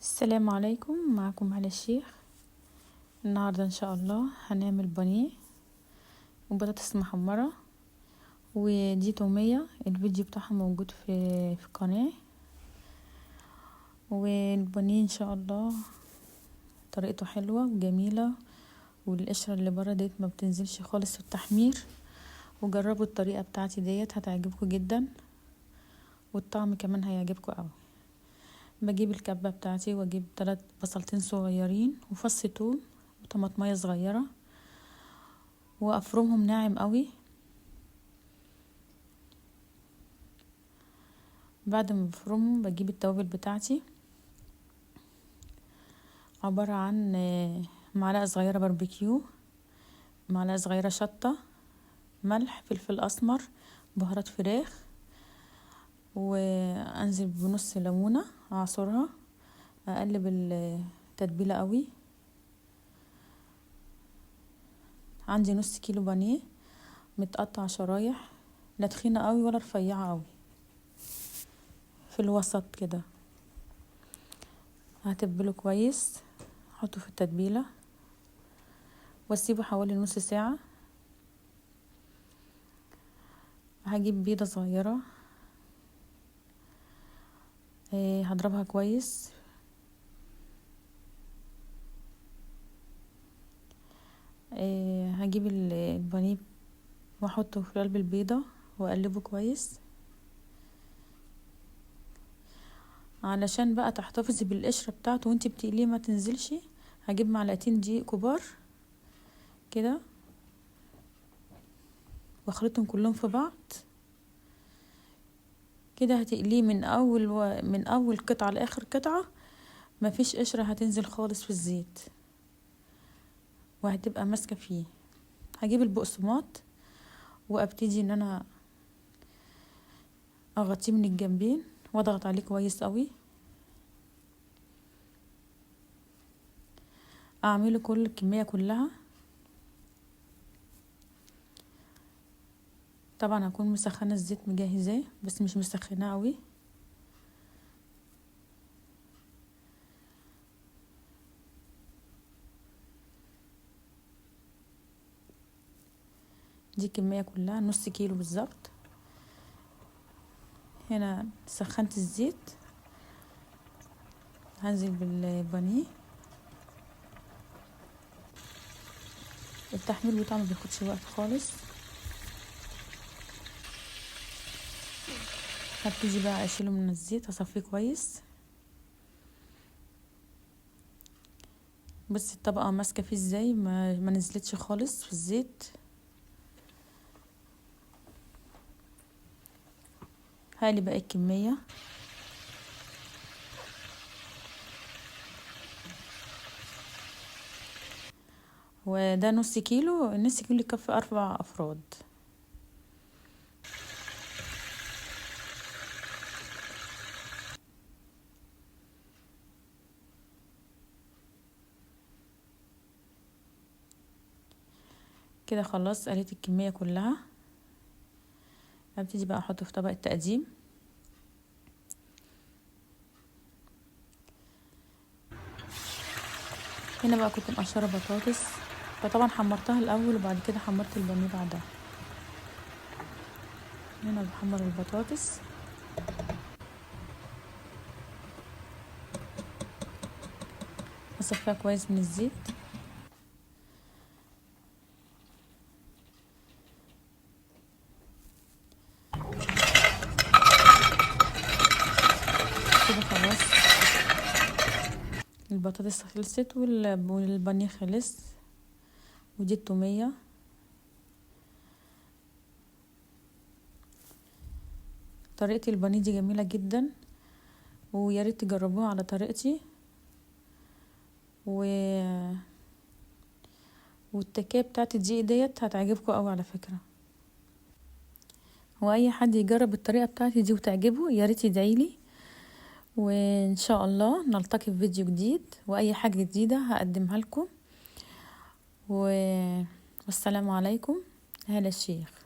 السلام عليكم، معكم على الشيخ. النهاردة ان شاء الله هنعمل بانيه وبطاطس محمرة، ودي تومية. الفيديو بتاعها موجود في القناة. والبانيه ان شاء الله طريقته حلوة وجميلة، والقشرة اللي برا ديت ما بتنزلش خالص في التحمير. وجربوا الطريقة بتاعتي ديت، هتعجبكم جدا، والطعم كمان هيعجبكم قوي. بجيب الكبة بتاعتي واجيب 3 بصلتين صغيرين وفص توم وطماطمية صغيرة، وافرمهم ناعم قوي. بعد ما بفرمهم بجيب التوابل بتاعتي، عبارة عن معلقة صغيرة باربيكيو، معلقة صغيرة شطة، ملح، فلفل اسمر، بهارات فراخ، وانزل بنص ليمونة اعصرها. اقلب التتبيلة قوي. عندي نص كيلو بانيه متقطع شرايح، لا تخينة قوي ولا رفيعة قوي، في الوسط كده. هتبله كويس، احطه في التتبيلة واسيبه حوالي نص ساعة. هجيب بيضة صغيرة، هضربها كويس. هجيب البانيه واحطه في قلب البيضة واقلبه كويس، علشان بقى تحتفظي بالقشرة بتاعته وانتي بتقليه ما تنزلش. هجيب معلقتين دقيق كبار كده واخلطهم كلهم في بعض كده. هتقليه من اول قطعة لاخر قطعة، مفيش قشرة هتنزل خالص في الزيت وهتبقى ماسكة فيه. هجيب البقسماط وابتدي ان انا اغطيه من الجنبين واضغط عليه كويس قوي. اعمله كل الكمية كلها. طبعا هكون مسخنة الزيت مجهزاه، بس مش مسخناه قوي. دي كمية كلها نص كيلو بالظبط. هنا سخنت الزيت، هنزل بالبانيه. التحمير بتاعه ما بياخدش وقت خالص. هبتدي بقى اشيله من الزيت، اصفيه كويس. بس الطبقة ماسكة فيه ازاي، ما نزلتش خالص في الزيت. هقلي بقى الكمية. وده نص كيلو، النص كيلو يكفي 4 افراد. كده خلاص قليت الكمية كلها. هبتدي بقى احطه في طبق التقديم. هنا بقى كنت مقشرة بطاطس، فطبعا حمرتها الاول وبعد كده حمرت البانيه بعدها. هنا بحمر البطاطس. اصفيها كويس من الزيت. كده خلاص البطاطس خلصت والبانيه خلص. ودي التومية. طريقة البانيه دي جميلة جدا، وياريت تجربوها على طريقتي. والتكاية بتاعت الدقيق ديت هتعجبكم قوي على فكرة. واي حد يجرب الطريقة بتاعتي دي وتعجبه ياريت يدعيلي. وان شاء الله نلتقي في فيديو جديد، واي حاجة جديدة هقدمها لكم. والسلام عليكم. هلا الشيخ.